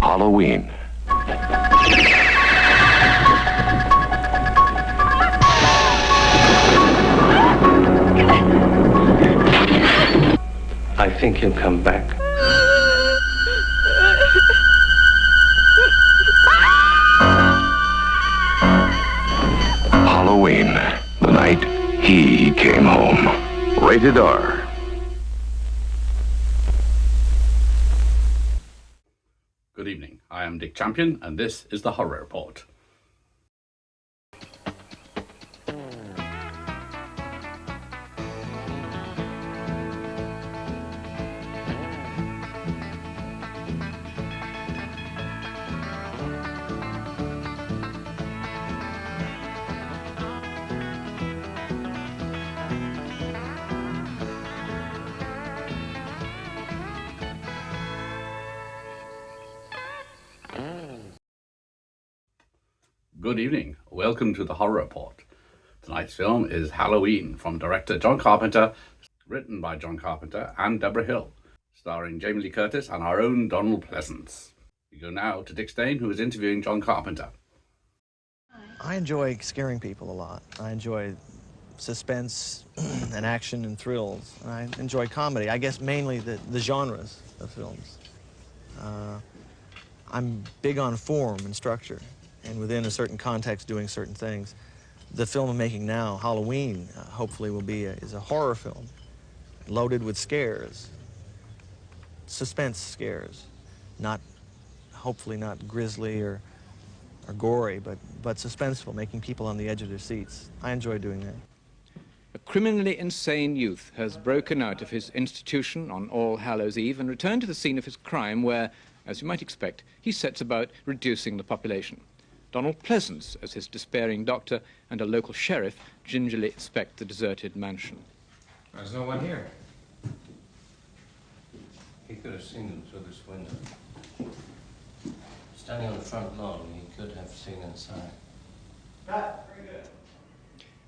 Halloween. I think he'll come back. Halloween, the night he came home. Rated R. Good evening. I am Dick Champion, and this is the Horror Report. Good evening. Welcome to the Horror Report. Tonight's film is Halloween from director John Carpenter, written by John Carpenter and Deborah Hill, starring Jamie Lee Curtis and our own Donald Pleasance. We go now to Dick Stane, who is interviewing John Carpenter. I enjoy scaring people a lot. I enjoy suspense and action and thrills. And I enjoy comedy. I guess mainly the genres of films. I'm big on form and structure, and within a certain context doing certain things. The film I'm making now, Halloween, hopefully is a horror film, loaded with scares, suspense scares, hopefully not grisly or gory, but suspenseful, making people on the edge of their seats. I enjoy doing that. A criminally insane youth has broken out of his institution on All Hallows Eve and returned to the scene of his crime where, as you might expect, he sets about reducing the population. Donald Pleasance, as his despairing doctor, and a local sheriff gingerly inspect the deserted mansion. There's no one here. He could have seen them through this window. Standing on the front lawn, he could have seen inside.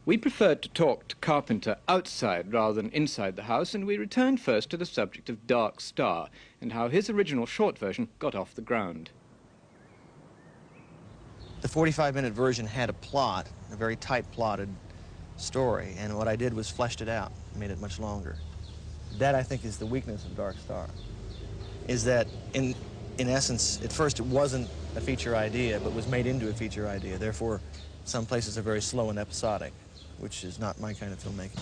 We preferred to talk to Carpenter outside rather than inside the house, and we returned first to the subject of Dark Star and how his original short version got off the ground. The 45-minute version had a plot, a very tight plotted story, and what I did was fleshed it out, made it much longer. That, I think, is the weakness of Dark Star, is that in essence, at first it wasn't a feature idea, but was made into a feature idea. Therefore, some places are very slow and episodic, which is not my kind of filmmaking.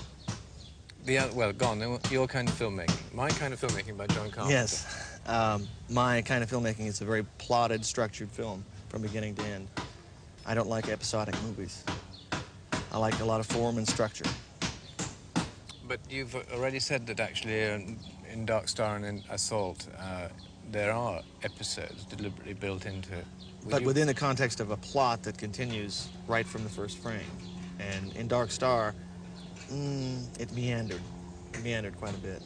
Well, gone. Your kind of filmmaking. My kind of filmmaking by John Carpenter. Yes. My kind of filmmaking is a very plotted, structured film from beginning to end. I don't like episodic movies. I like a lot of form and structure. But you've already said that actually in Dark Star and in Assault, there are episodes deliberately built into it. But within the context of a plot that continues right from the first frame. And in Dark Star, it meandered. It meandered quite a bit.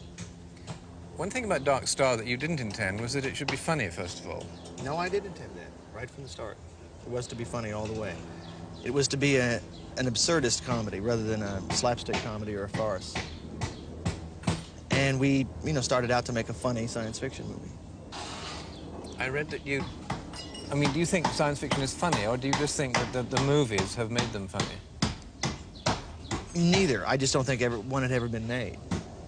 One thing about Dark Star that you didn't intend was that it should be funny, first of all. No, I did intend that, right from the start. It was to be funny all the way. It was to be an absurdist comedy rather than a slapstick comedy or a farce. And we, started out to make a funny science fiction movie. I read that do you think science fiction is funny, or do you just think that the movies have made them funny? Neither. I just don't think one had ever been made,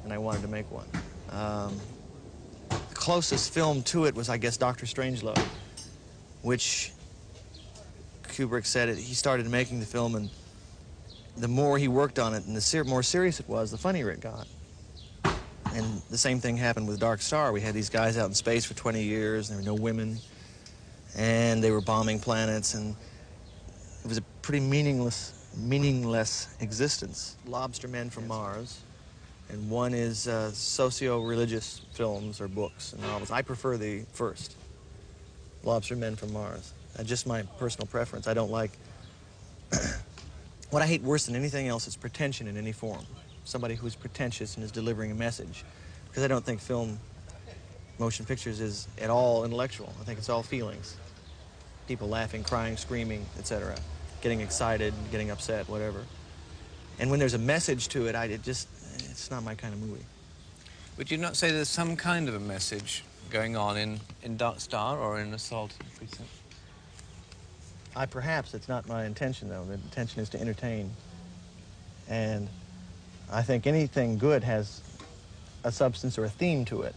and I wanted to make one. The closest film to it was, I guess, Dr. Strangelove, which Kubrick said he started making the film, and the more he worked on it and the more serious it was, the funnier it got. And the same thing happened with Dark Star. We had these guys out in space for 20 years, and there were no women, and they were bombing planets, and it was a pretty meaningless existence. Lobster Men from Mars, and one is socio-religious films or books and novels. I prefer the first, Lobster Men from Mars. Just my personal preference. I don't like... What I hate worse than anything else is pretension in any form. Somebody who's pretentious and is delivering a message. Because I don't think motion pictures is at all intellectual. I think it's all feelings. People laughing, crying, screaming, etc. Getting excited, getting upset, whatever. And when there's a message to it, it's not my kind of movie. Would you not say there's some kind of a message going on in Dark Star or in Assault on Precinct? Perhaps it's not my intention, though. The intention is to entertain. And I think anything good has a substance or a theme to it.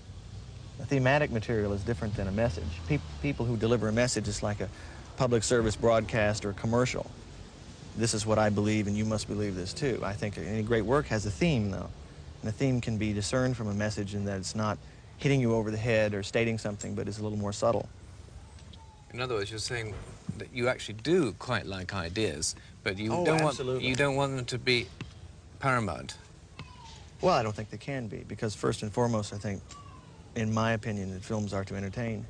A thematic material is different than a message. People who deliver a message is like a public service broadcast or a commercial. This is what I believe, and you must believe this too. I think any great work has a theme, though. And the theme can be discerned from a message in that it's not hitting you over the head or stating something, but is a little more subtle. In other words, you're saying that you actually do quite like ideas, but you absolutely. you don't want them to be paramount. Well, I don't think they can be, because first and foremost, I think, in my opinion, that films are to entertain,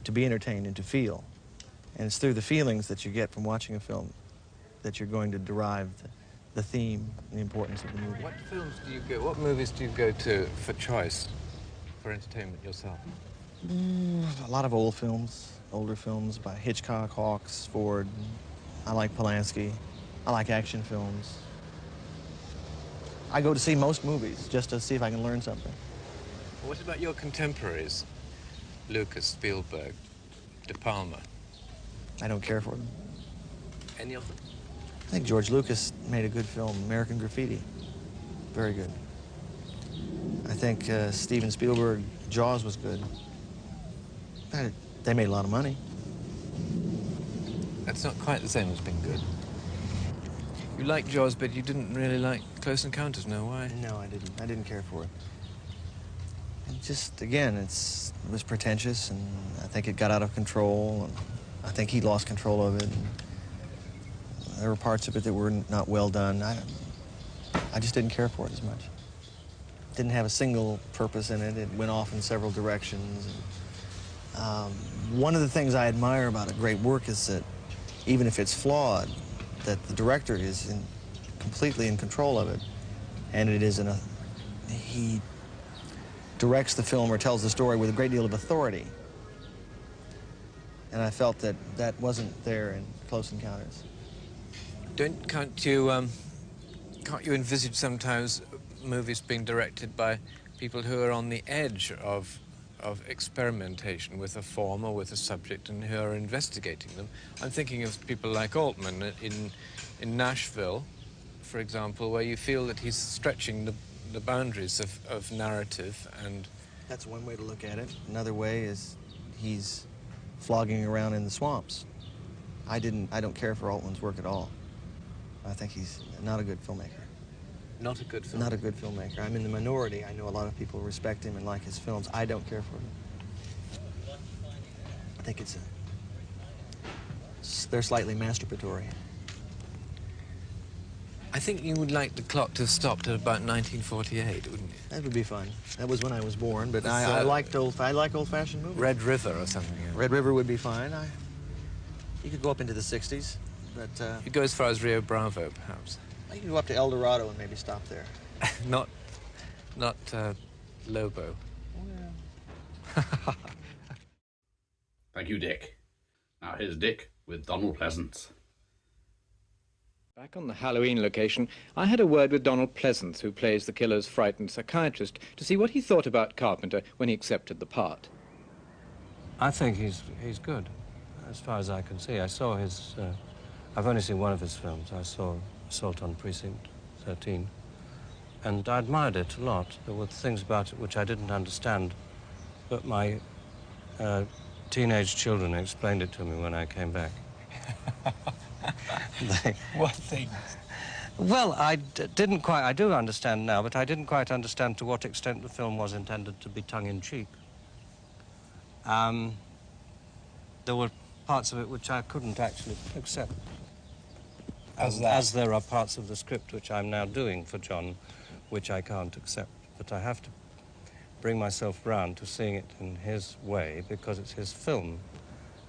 to be entertained and to feel. And it's through the feelings that you get from watching a film that you're going to derive the theme and the importance of the movie. What films do you go, what movies do you go to for choice, for entertainment yourself? A lot of old films, older films by Hitchcock, Hawks, Ford. I like Polanski. I like action films. I go to see most movies just to see if I can learn something. What about your contemporaries? Lucas, Spielberg, De Palma. I don't care for them. Any of them? I think George Lucas made a good film, American Graffiti. Very good. I think Steven Spielberg, Jaws was good. They made a lot of money. That's not quite the same as being good. You liked Jaws, but you didn't really like Close Encounters, no? Why? No, I didn't. I didn't care for it. And just, again, it was pretentious, and I think it got out of control, and I think he lost control of it. And there were parts of it that were not well done. I just didn't care for it as much. Didn't have a single purpose in it. It went off in several directions. And, one of the things I admire about a great work is that even if it's flawed, that the director is completely in control of it, and it is he directs the film or tells the story with a great deal of authority. And I felt that that wasn't there in Close Encounters. Can't you envisage sometimes movies being directed by people who are on the edge of experimentation with a form or with a subject and who are investigating them? I'm thinking of people like Altman in Nashville, for example, where you feel that he's stretching the boundaries of narrative. And that's one way to look at it. Another way is he's flogging around in the swamps. I don't care for Altman's work at all. I think he's not a good filmmaker. Not a good film? Not a good filmmaker. I'm in the minority. I know a lot of people respect him and like his films. I don't care for him. I think they're slightly masturbatory. I think you would like the clock to have stopped at about 1948, wouldn't you? That would be fun. That was when I was born, but I like old-fashioned movies. Red River or something. Yeah. Red River would be fine. You could go up into the 60s, but... You go as far as Rio Bravo, perhaps. You can go up to El Dorado and maybe stop there. not Lobo. Thank you, Dick. Now here's Dick with Donald Pleasance. Back on the Halloween location, I had a word with Donald Pleasance, who plays the killer's frightened psychiatrist, to see what he thought about Carpenter when he accepted the part. I think he's good, as far as I can see. I saw his... I've only seen one of his films. I saw Assault on Precinct 13, and I admired it a lot. There were things about it which I didn't understand, but my teenage children explained it to me when I came back. What things? Well, I do understand now, but I didn't quite understand to what extent the film was intended to be tongue-in-cheek. There were parts of it which I couldn't actually accept. As there are parts of the script which I'm now doing for John, which I can't accept. But I have to bring myself round to seeing it in his way, because it's his film,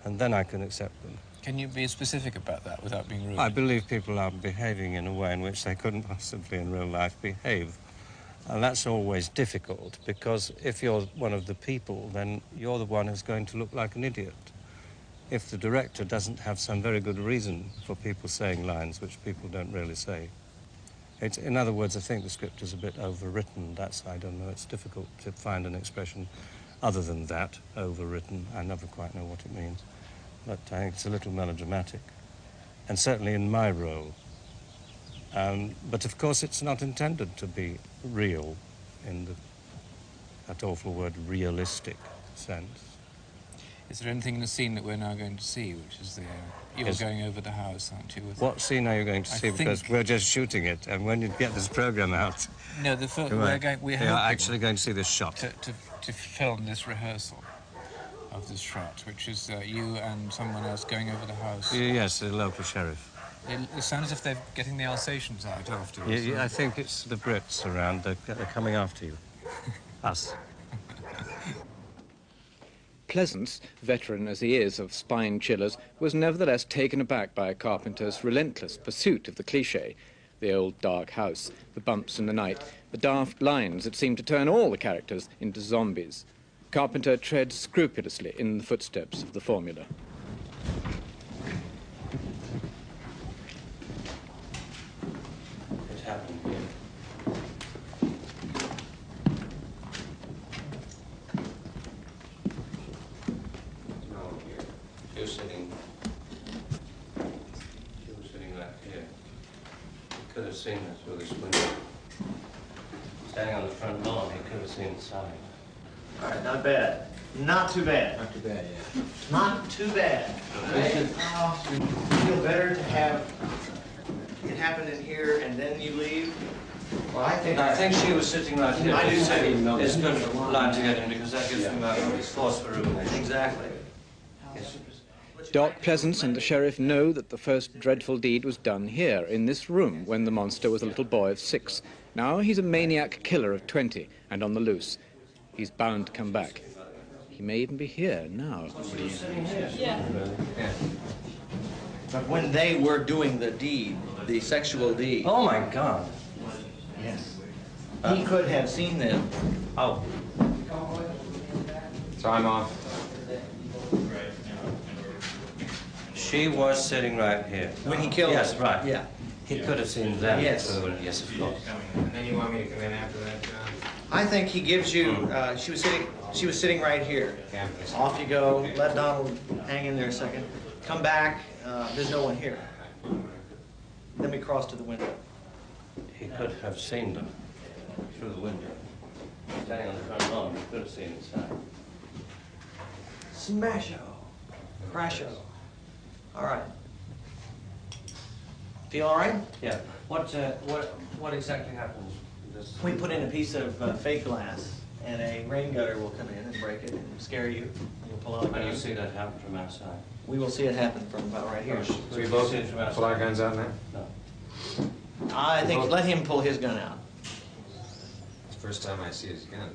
and then I can accept them. Can you be specific about that without being rude? I believe people are behaving in a way in which they couldn't possibly in real life behave. And that's always difficult, because if you're one of the people, then you're the one who's going to look like an idiot. If the director doesn't have some very good reason for people saying lines which people don't really say. In other words, I think the script is a bit overwritten. I don't know, it's difficult to find an expression other than that, overwritten. I never quite know what it means, but I think it's a little melodramatic, and certainly in my role. But of course it's not intended to be real in that awful word realistic sense. Is there anything in the scene that we're now going to see, which is the... You're going over the house, aren't you? What scene are you going to see? Because we're just shooting it, and when you get this program out... No, we're actually going to see this shot. To film this rehearsal of this shot, which is you and someone else going over the house. Yes, the local sheriff. It sounds as if they're getting the Alsatians out afterwards. I think it's the Brits around. They're coming after you. Us. Pleasance, veteran as he is of spine chillers, was nevertheless taken aback by Carpenter's relentless pursuit of the cliché. The old dark house, the bumps in the night, the daft lines that seem to turn all the characters into zombies. Carpenter treads scrupulously in the footsteps of the formula. It happened here. He was sitting right here. He could have seen us through this window. Standing on the front lawn, he could have seen the side. All right, not bad. Not too bad. Not too bad, yeah. Not too bad. Right? Feel better to have it happen in here and then you leave? Well, I think she was sitting right here. I do too. It's good line to get in because that gives him his force for rumination. Exactly. Doc Pleasance and the sheriff know that the first dreadful deed was done here, in this room, when the monster was a little boy of 6. Now he's a maniac killer of 20 and on the loose. He's bound to come back. He may even be here now. Yeah. But when they were doing the deed, the sexual deed... Oh, my God. Yes. He could have seen them. Oh. Time off. She was sitting right here. When he killed Yes, her? right. Yeah. He could have seen them. Yes. Yes, of course. And then you want me to come in after that, John? I think he gives you, she was sitting right here. Campus. Off you go, let Donald hang in there a second. Come back, there's no one here. Then we cross to the window. He could have seen them through the window. Standing on the front lawn, he could have seen inside. Smash-o. Crash-o. All right. Feel all right? Yeah. What exactly happens? We put in a piece of fake glass, and a rain gutter will come in and break it and scare you. You'll pull out a How do you gun. see that happen from outside? We will see it happen from about right here. So we both pull our guns out now? No. I think let him pull his gun out. It's the first time I see his gun.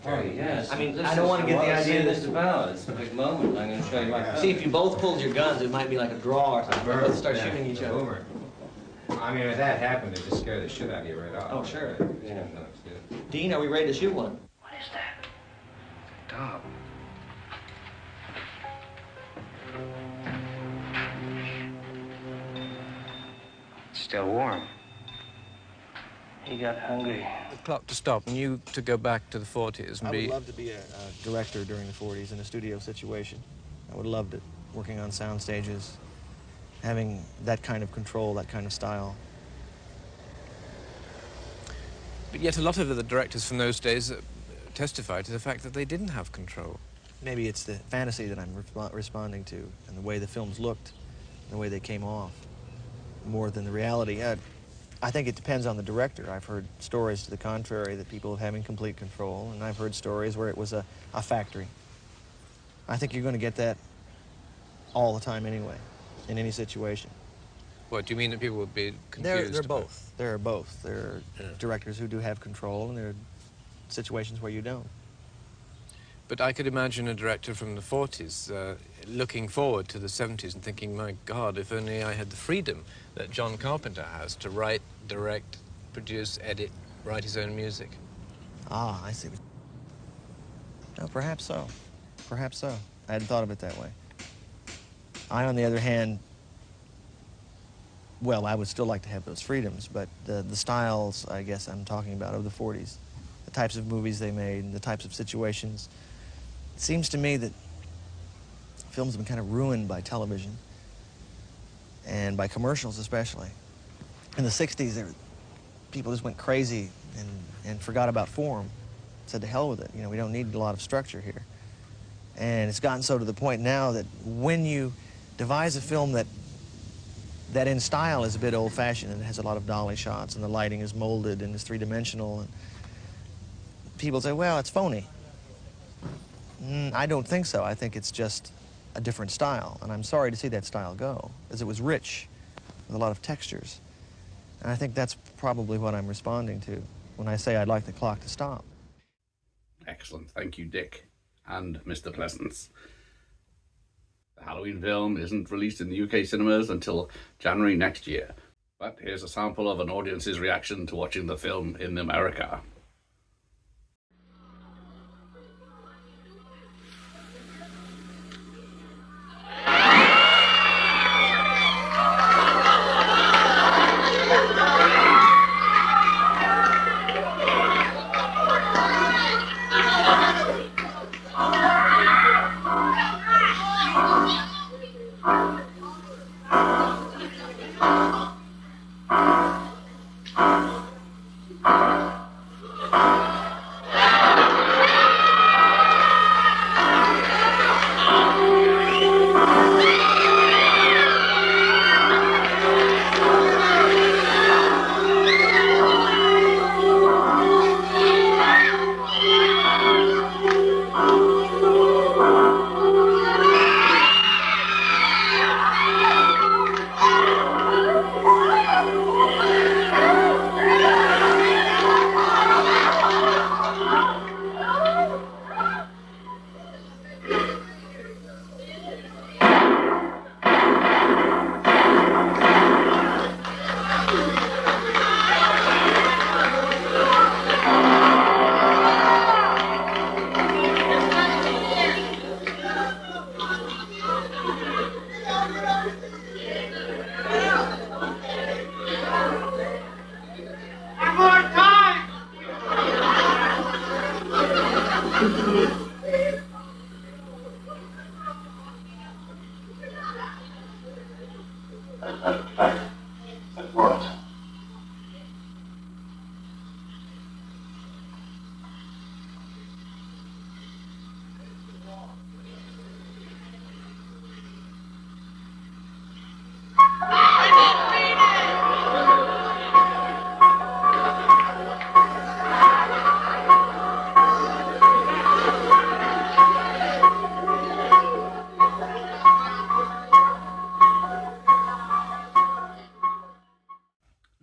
Oh, yes. I mean, I don't want to get the idea this that... about. It's a big moment. I'm going to show you my gun. See, if you both pulled your guns, it might be like a draw or something. Both start Yeah, shooting each other. boomer. I mean, if that happened, it just scared the shit out of you right off. Oh, sure. Yeah. No, it's good. Dean, are we ready to shoot one? What is that? Dog. Still warm. He got hungry. The clock to stop and you to go back to the 40s and I be... would love to be a director during the 40s in a studio situation. I would have loved it, working on sound stages, having that kind of control, that kind of style. But yet a lot of the directors from those days testify to the fact that they didn't have control. Maybe it's the fantasy that I'm responding to and the way the films looked, and the way they came off, more than the reality. I think it depends on the director. I've heard stories to the contrary, that people having complete control, and I've heard stories where it was a factory. I think you're going to get that all the time anyway, in any situation. What, do you mean that people would be confused? They're both. There are both. There are directors who do have control, and there are situations where you don't. But I could imagine a director from the 40s looking forward to the 70s and thinking, my God, if only I had the freedom that John Carpenter has to write, direct, produce, edit, write his own music. Ah, I see. No, perhaps so. Perhaps so. I hadn't thought of it that way. I, on the other hand, well, I would still like to have those freedoms, but the styles, I guess I'm talking about, of the 40s, the types of movies they made, and the types of situations, seems to me that films have been kind of ruined by television and by commercials especially. In the 60s, people just went crazy and forgot about form. Said to hell with it, you know, we don't need a lot of structure here. And it's gotten so to the point now that when you devise a film that in style is a bit old-fashioned and it has a lot of dolly shots and the lighting is molded and is three-dimensional, and people say, well, it's phony. I don't think so. I think it's just a different style, and I'm sorry to see that style go, as it was rich with a lot of textures. And I think that's probably what I'm responding to when I say I'd like the clock to stop. Excellent. Thank you, Dick and Mr. Pleasance. The Halloween film isn't released in the UK cinemas until January next year. But here's a sample of an audience's reaction to watching the film in America.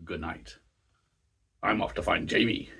Good night. I'm off to find Jamie.